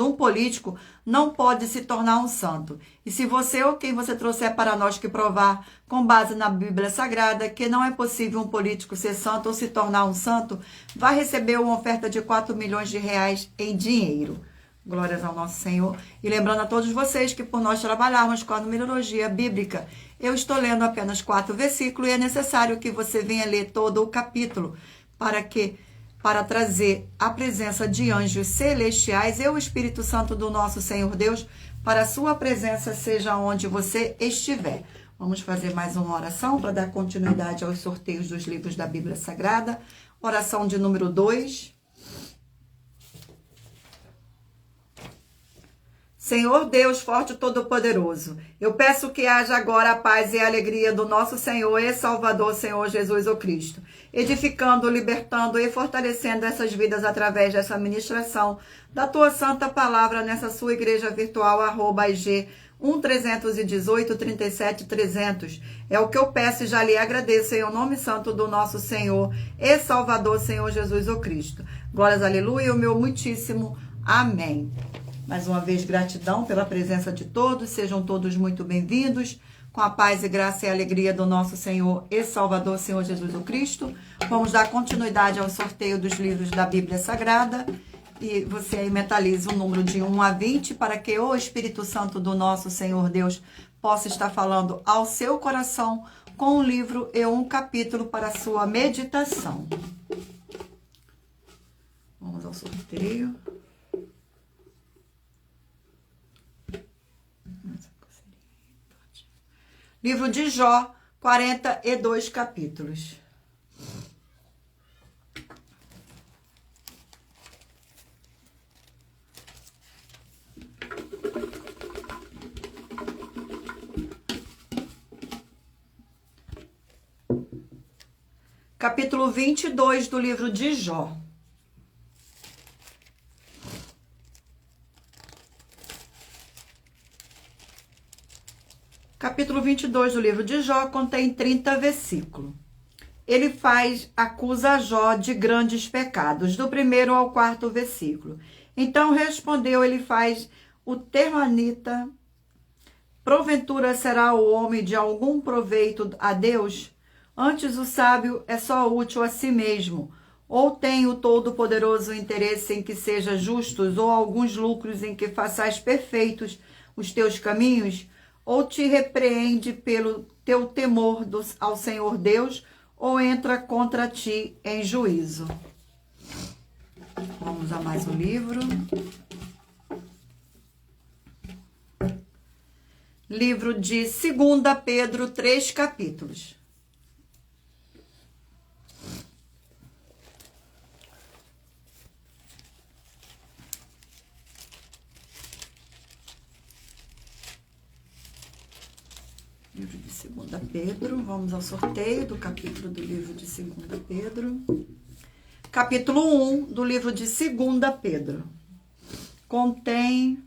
um político, não pode se tornar um santo. E se você ou quem você trouxer para nós que provar, com base na Bíblia Sagrada, que não é possível um político ser santo ou se tornar um santo, vai receber uma oferta de 4 milhões de reais em dinheiro. Glórias ao nosso Senhor. E lembrando a todos vocês que por nós trabalharmos com a numerologia bíblica, eu estou lendo apenas 4 versículos e é necessário que você venha ler todo o capítulo para trazer a presença de anjos celestiais e o Espírito Santo do nosso Senhor Deus para a sua presença, seja onde você estiver. Vamos fazer mais uma oração para dar continuidade aos sorteios dos livros da Bíblia Sagrada. Oração de número 2. Senhor Deus forte e todo-poderoso, eu peço que haja agora a paz e a alegria do nosso Senhor e Salvador, Senhor Jesus o Cristo, edificando, libertando e fortalecendo essas vidas através dessa ministração da tua santa palavra nessa sua igreja virtual, @IG 1318 37 300. É o que eu peço e já lhe agradeço em nome santo do nosso Senhor e Salvador, Senhor Jesus o Cristo. Glórias, aleluia, o meu muitíssimo amém. Mais uma vez, gratidão pela presença de todos. Sejam todos muito bem-vindos. Com a paz e graça e alegria do nosso Senhor e Salvador, Senhor Jesus o Cristo. Vamos dar continuidade ao sorteio dos livros da Bíblia Sagrada. E você aí mentaliza o número de 1 a 20 para que o Espírito Santo do nosso Senhor Deus possa estar falando ao seu coração com um livro e um capítulo para a sua meditação. Vamos ao sorteio. Livro de Jó, 42 capítulos. capítulo 22 do livro de Jó. Capítulo 22 do livro de Jó contém 30 versículos. Ele acusa Jó de grandes pecados, do 1º ao 4º versículo. Então respondeu Elifaz, o Temanita: porventura será o homem de algum proveito a Deus? Antes o sábio é só útil a si mesmo. Ou tem o Todo-Poderoso interesse em que seja justos, ou alguns lucros em que façais perfeitos os teus caminhos? Ou te repreende pelo teu temor ao Senhor Deus, ou entra contra ti em juízo? Vamos a mais um livro. Livro de 2 Pedro, 3 capítulos. Livro de 2 Pedro, vamos ao sorteio do capítulo do livro de 2 Pedro. Capítulo 1 do livro de 2 Pedro. Contém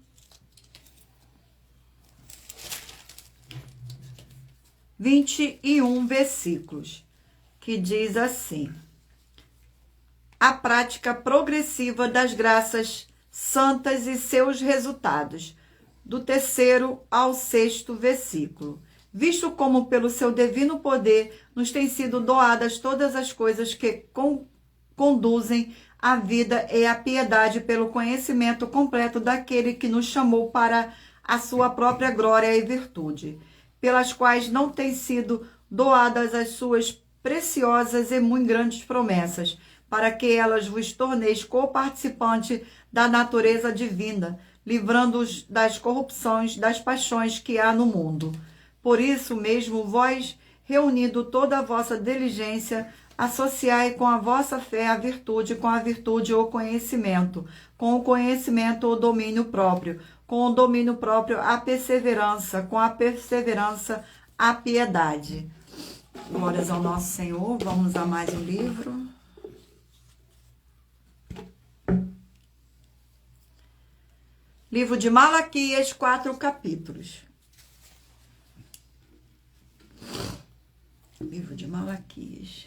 21 versículos, que diz assim: a prática progressiva das graças santas e seus resultados, do 3º ao 6º versículo. Visto como pelo seu divino poder nos têm sido doadas todas as coisas que conduzem à vida e à piedade pelo conhecimento completo daquele que nos chamou para a sua própria glória e virtude, pelas quais não têm sido doadas as suas preciosas e muito grandes promessas, para que elas vos torneis coparticipante da natureza divina, livrando-os das corrupções, das paixões que há no mundo. Por isso mesmo, vós, reunindo toda a vossa diligência, associai com a vossa fé a virtude, com a virtude o conhecimento, com o conhecimento o domínio próprio, com o domínio próprio a perseverança, com a perseverança a piedade. Glórias ao nosso Senhor. Vamos a mais um livro. Livro de Malaquias, 4 capítulos. Livro de Malaquias.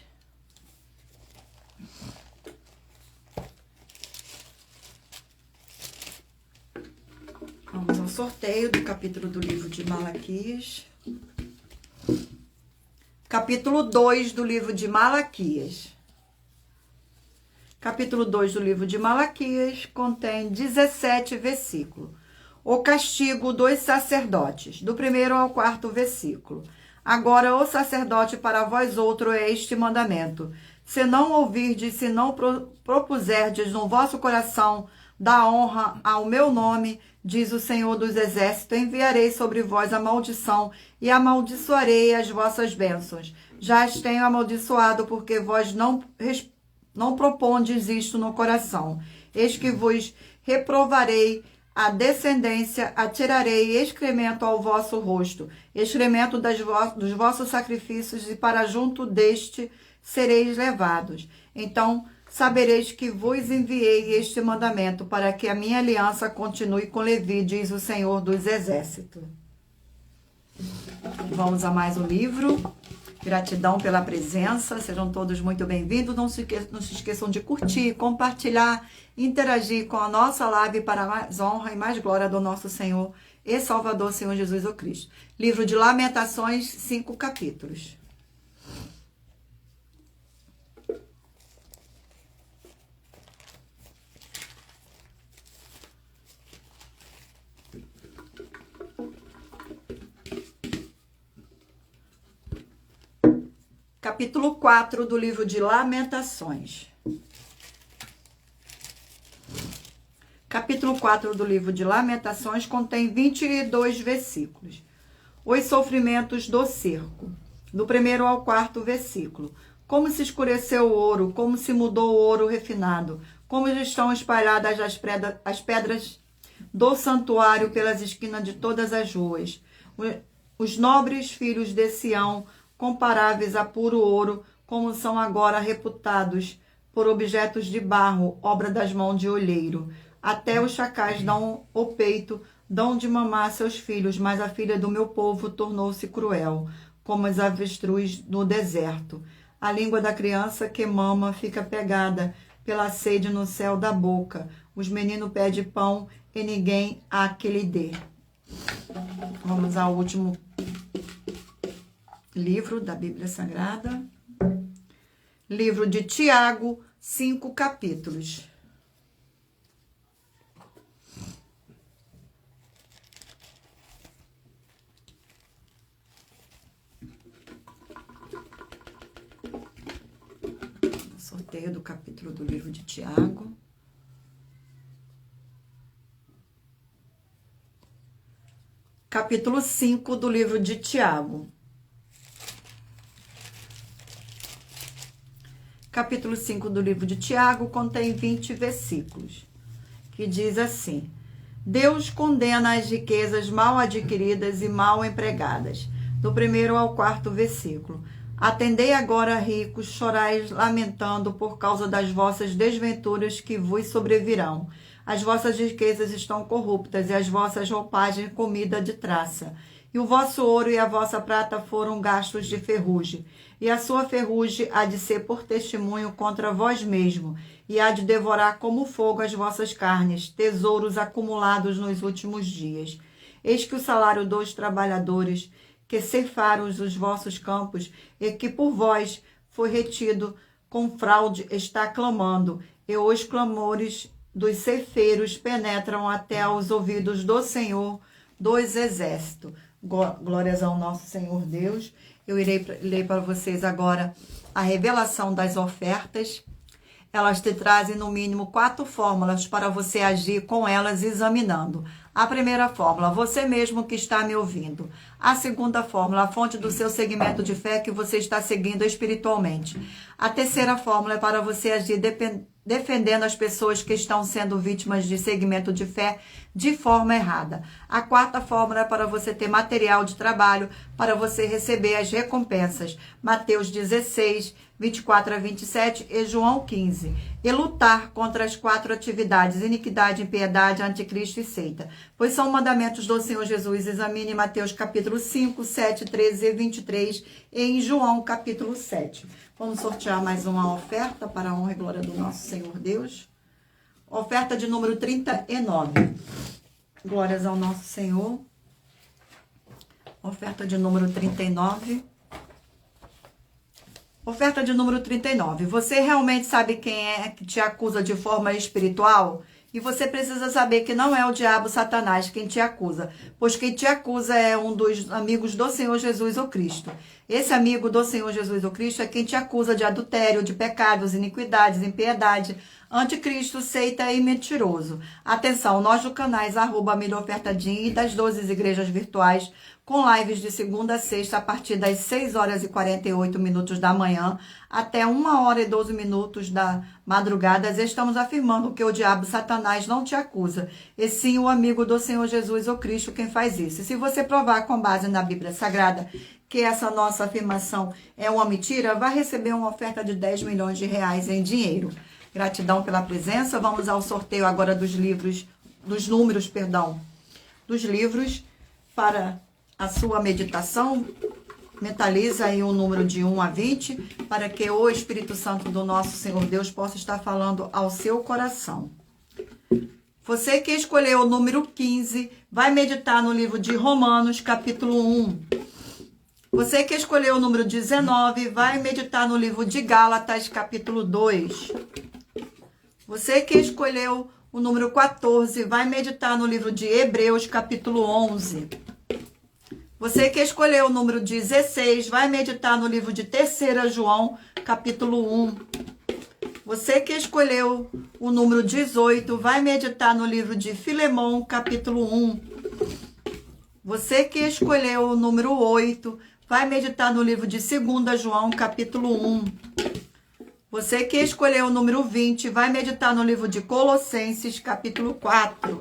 Vamos ao sorteio do capítulo do livro de Malaquias. Capítulo 2 do livro de Malaquias. Capítulo 2 do livro de Malaquias contém 17 versículos. O castigo dos sacerdotes, do 1º ao 4º versículo. Agora, o sacerdote para vós outro é este mandamento: se não ouvirdes, se não propuserdes no vosso coração da honra ao meu nome, diz o Senhor dos Exércitos, enviarei sobre vós a maldição e amaldiçoarei as vossas bênçãos. Já as tenho amaldiçoado, porque vós não propondes isto no coração. Eis que vos reprovarei a descendência, atirarei excremento ao vosso rosto, excremento dos vossos sacrifícios, e para junto deste sereis levados. Então sabereis que vos enviei este mandamento, para que a minha aliança continue com Levi, diz o Senhor dos Exércitos. Vamos a mais um livro. Gratidão pela presença, sejam todos muito bem-vindos. Não se esqueçam de curtir, compartilhar, interagir com a nossa live para mais honra e mais glória do nosso Senhor e Salvador, Senhor Jesus o Cristo. Livro de Lamentações, 5 capítulos. Capítulo 4 do livro de Lamentações. Capítulo 4 do livro de Lamentações contém 22 versículos. Os sofrimentos do cerco, do 1º ao 4º versículo. Como se escureceu o ouro, como se mudou o ouro refinado, como estão espalhadas as pedras do santuário pelas esquinas de todas as ruas. Os nobres filhos de Sião, comparáveis a puro ouro, como são agora reputados por objetos de barro, obra das mãos de olheiro. Até os chacais dão o peito, dão de mamar a seus filhos, mas a filha do meu povo tornou-se cruel, como as avestruz no deserto. A língua da criança que mama fica pegada pela sede no céu da boca. Os meninos pedem pão e ninguém há que lhe dê. Vamos ao último livro da Bíblia Sagrada. Livro de Tiago, 5 capítulos. Sorteio do capítulo do livro de Tiago. Capítulo 5 do livro de Tiago. Capítulo 5 do livro de Tiago contém 20 versículos, que diz assim: Deus condena as riquezas mal adquiridas e mal empregadas. Do 1º ao 4º versículo. Atendei agora, ricos, chorais lamentando por causa das vossas desventuras que vos sobrevirão. As vossas riquezas estão corruptas e as vossas roupagens comida de traça. E o vosso ouro e a vossa prata foram gastos de ferrugem. E a sua ferrugem há de ser por testemunho contra vós mesmo, e há de devorar como fogo as vossas carnes, tesouros acumulados nos últimos dias. Eis que o salário dos trabalhadores que ceifaram os vossos campos, e que por vós foi retido com fraude, está clamando, e os clamores dos ceifeiros penetram até aos ouvidos do Senhor dos Exércitos. Glórias ao nosso Senhor Deus. Eu irei ler para vocês agora a revelação das ofertas. Elas te trazem no mínimo 4 fórmulas para você agir com elas examinando. A primeira fórmula, você mesmo que está me ouvindo. A segunda fórmula, a fonte do seu segmento de fé que você está seguindo espiritualmente. A terceira fórmula é para você agir defendendo as pessoas que estão sendo vítimas de segmento de fé de forma errada. A quarta fórmula é para você ter material de trabalho, para você receber as recompensas. Mateus 16, 24 a 27 e João 15. E lutar contra as 4 atividades, iniquidade, impiedade, anticristo e seita. Pois são mandamentos do Senhor Jesus. Examine Mateus capítulo 5, 7, 13 e 23 e em João capítulo 7. Vamos sortear mais uma oferta para a honra e glória do nosso Senhor Deus. Oferta de número 39. Glórias ao nosso Senhor. Oferta de número 39. Oferta de número 39. Você realmente sabe quem é que te acusa de forma espiritual? E você precisa saber que não é o diabo Satanás quem te acusa, pois quem te acusa é um dos amigos do Senhor Jesus o Cristo. Esse amigo do Senhor Jesus o Cristo é quem te acusa de adultério, de pecados, iniquidades, impiedade, anticristo, seita e mentiroso. Atenção, nós do canais @milhaofertadinha e das 12 igrejas virtuais, com lives de segunda a sexta a partir das 6 horas e 48 minutos da manhã até 1 hora e 12 minutos da madrugada, estamos afirmando que o diabo Satanás não te acusa, e sim o amigo do Senhor Jesus o Cristo quem faz isso. E se você provar com base na Bíblia Sagrada que essa nossa afirmação é uma mentira, vai receber uma oferta de 10 milhões de reais em dinheiro. Gratidão pela presença. Vamos ao sorteio agora dos livros, dos números para a sua meditação. Mentaliza aí um número de 1 a 20, para que o Espírito Santo do nosso Senhor Deus possa estar falando ao seu coração. Você que escolheu o número 15, vai meditar no livro de Romanos, capítulo 1. Você que escolheu o número 19, vai meditar no livro de Gálatas, capítulo 2. Você que escolheu o número 14, vai meditar no livro de Hebreus, capítulo 11. Você que escolheu o número 16, vai meditar no livro de 3 João, capítulo 1. Você que escolheu o número 18, vai meditar no livro de Filemão, capítulo 1. Você que escolheu o número 8, vai meditar no livro de 2 João, capítulo 1. Você que escolheu o número 20, vai meditar no livro de Colossenses, capítulo 4.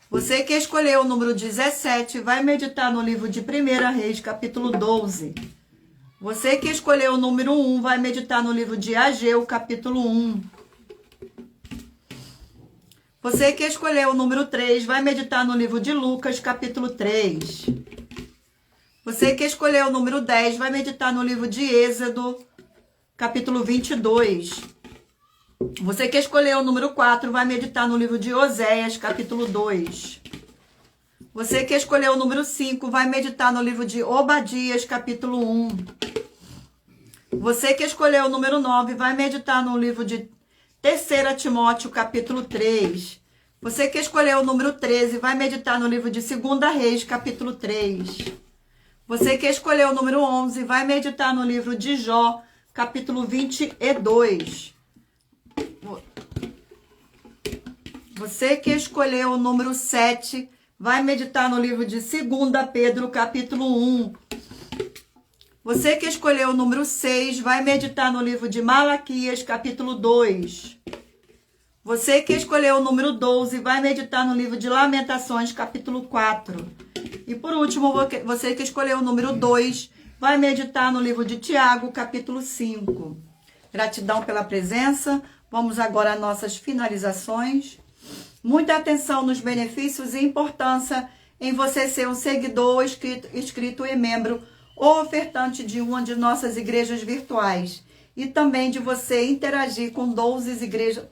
Você que escolheu o número 17, vai meditar no livro de 1 Reis, capítulo 12. Você que escolheu o número 1 vai meditar no livro de Ageu, capítulo 1. Você que escolheu o número 3 vai meditar no livro de Lucas, capítulo 3. Você que escolheu o número 10 vai meditar no livro de Êxodo, capítulo 22. Você que escolheu o número 4 vai meditar no livro de Oséias, capítulo 2. Você que escolheu o número 5 vai meditar no livro de Obadias, capítulo 1. Você que escolheu o número 9 vai meditar no livro de 3 Timóteo, capítulo 3. Você que escolheu o número 13 vai meditar no livro de 2 Reis, capítulo 3. Você que escolheu o número 11 vai meditar no livro de Jó, capítulo 22. Você que escolheu o número 7 vai meditar no livro de 2 Pedro, capítulo 1. Você que escolheu o número 6 vai meditar no livro de Malaquias, capítulo 2. Você que escolheu o número 12 vai meditar no livro de Lamentações, capítulo 4. E por último, você que escolheu o número 2 vai meditar no livro de Tiago, capítulo 5. Gratidão pela presença. Vamos agora às nossas finalizações. Muita atenção nos benefícios e importância em você ser um seguidor, inscrito e membro ou ofertante de uma de nossas igrejas virtuais. E também de você interagir com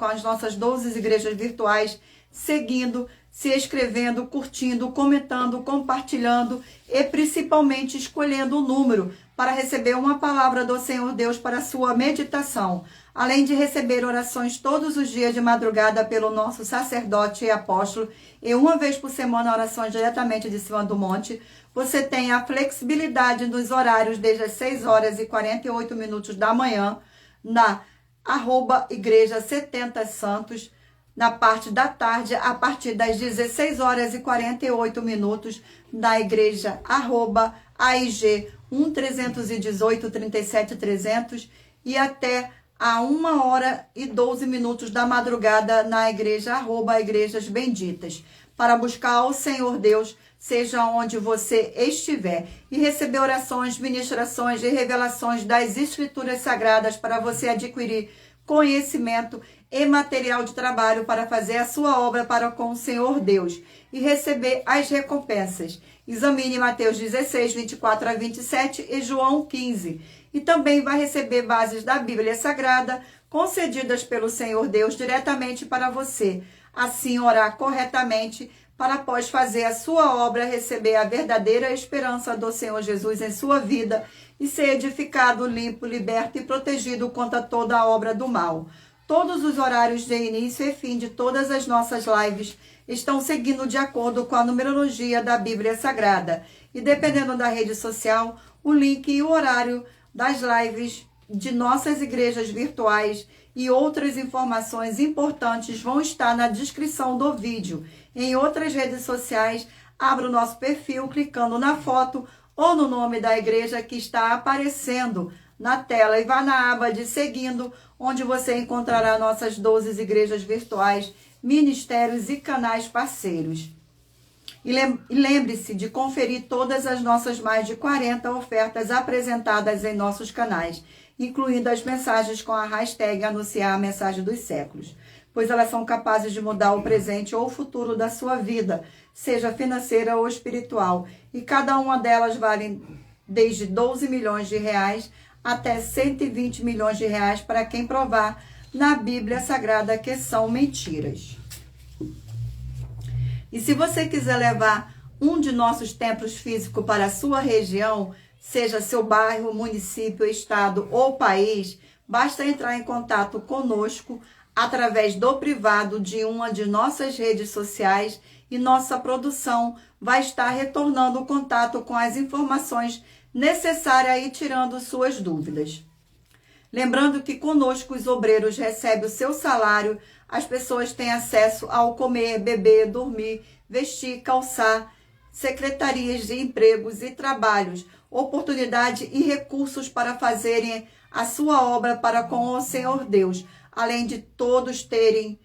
as nossas 12 igrejas virtuais, seguindo, se inscrevendo, curtindo, comentando, compartilhando e principalmente escolhendo o número para receber uma palavra do Senhor Deus para a sua meditação. Além de receber orações todos os dias de madrugada pelo nosso sacerdote e apóstolo, e uma vez por semana orações diretamente de cima do monte, você tem a flexibilidade nos horários desde as 6 horas e 48 minutos da manhã, na @igreja 70 Santos, na parte da tarde, a partir das 16 horas e 48 minutos, na igreja @AIG 1318 37 300 e até a 1 hora e 12 minutos da madrugada na igreja @Igrejas Benditas, para buscar ao Senhor Deus, seja onde você estiver, e receber orações, ministrações e revelações das Escrituras Sagradas para você adquirir conhecimento e material de trabalho para fazer a sua obra para com o Senhor Deus e receber as recompensas. Examine Mateus 16, 24 a 27 e João 15. E também vai receber bases da Bíblia Sagrada concedidas pelo Senhor Deus diretamente para você. Assim, orar corretamente para, após fazer a sua obra, receber a verdadeira esperança do Senhor Jesus em sua vida e ser edificado, limpo, liberto e protegido contra toda a obra do mal. Todos os horários de início e fim de todas as nossas lives estão seguindo de acordo com a numerologia da Bíblia Sagrada. E dependendo da rede social, o link e o horário das lives de nossas igrejas virtuais e outras informações importantes vão estar na descrição do vídeo. Em outras redes sociais, abra o nosso perfil clicando na foto ou no nome da igreja que está aparecendo na tela e vá na aba de Seguindo, onde você encontrará nossas 12 igrejas virtuais, ministérios e canais parceiros. E lembre-se de conferir todas as nossas mais de 40 ofertas apresentadas em nossos canais, incluindo as mensagens com a hashtag Anunciar a Mensagem dos Séculos, pois elas são capazes de mudar o presente ou o futuro da sua vida, seja financeira ou espiritual, e cada uma delas vale desde 12 milhões de reais até 120 milhões de reais para quem provar na Bíblia Sagrada que são mentiras. E se você quiser levar um de nossos templos físicos para a sua região, seja seu bairro, município, estado ou país, basta entrar em contato conosco através do privado de uma de nossas redes sociais e nossa produção vai estar retornando o contato com as informações necessárias e tirando suas dúvidas. Lembrando que conosco os obreiros recebem o seu salário, as pessoas têm acesso ao comer, beber, dormir, vestir, calçar, secretarias de empregos e trabalhos, oportunidade e recursos para fazerem a sua obra para com o Senhor Deus, além de todos terem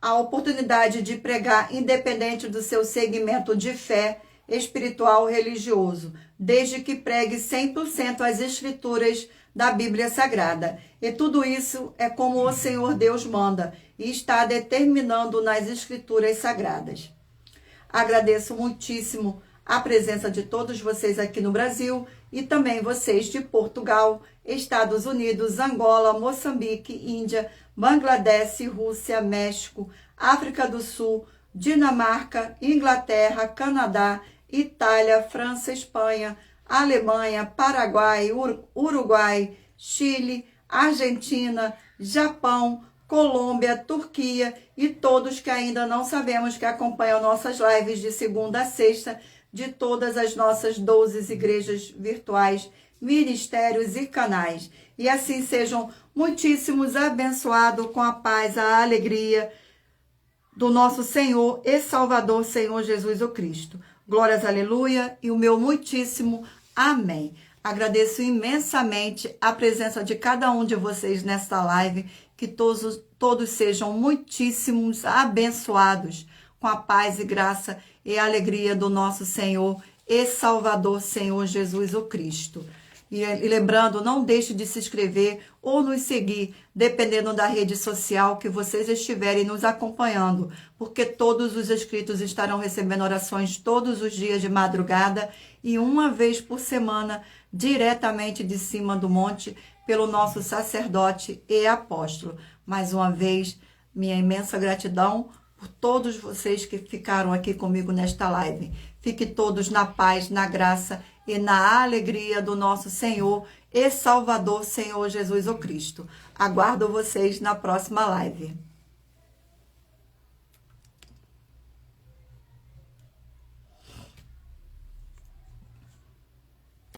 a oportunidade de pregar independente do seu segmento de fé espiritual religioso, desde que pregue 100% as escrituras da Bíblia Sagrada. E tudo isso é como o Senhor Deus manda e está determinando nas escrituras sagradas. Agradeço muitíssimo a presença de todos vocês aqui no Brasil e também vocês de Portugal, Estados Unidos, Angola, Moçambique, Índia, Bangladesh, Rússia, México, África do Sul, Dinamarca, Inglaterra, Canadá, Itália, França, Espanha, Alemanha, Paraguai, Uruguai, Chile, Argentina, Japão, Colômbia, Turquia e todos que ainda não sabemos que acompanham nossas lives de segunda a sexta de todas as nossas 12 igrejas virtuais, ministérios e canais. E assim sejam muitíssimos abençoados com a paz, a alegria do nosso Senhor e Salvador, Senhor Jesus o Cristo. Glórias, aleluia, e o meu muitíssimo amém. Agradeço imensamente a presença de cada um de vocês nesta live, que todos sejam muitíssimos abençoados com a paz e graça e alegria do nosso Senhor e Salvador, Senhor Jesus o Cristo. E lembrando, não deixe de se inscrever ou nos seguir, dependendo da rede social que vocês estiverem nos acompanhando, porque todos os inscritos estarão recebendo orações todos os dias de madrugada e uma vez por semana, diretamente de cima do monte, pelo nosso sacerdote e apóstolo. Mais uma vez, minha imensa gratidão por todos vocês que ficaram aqui comigo nesta live. Fiquem todos na paz, na graça e na alegria do nosso Senhor e Salvador, Senhor Jesus o Cristo. Aguardo vocês na próxima live.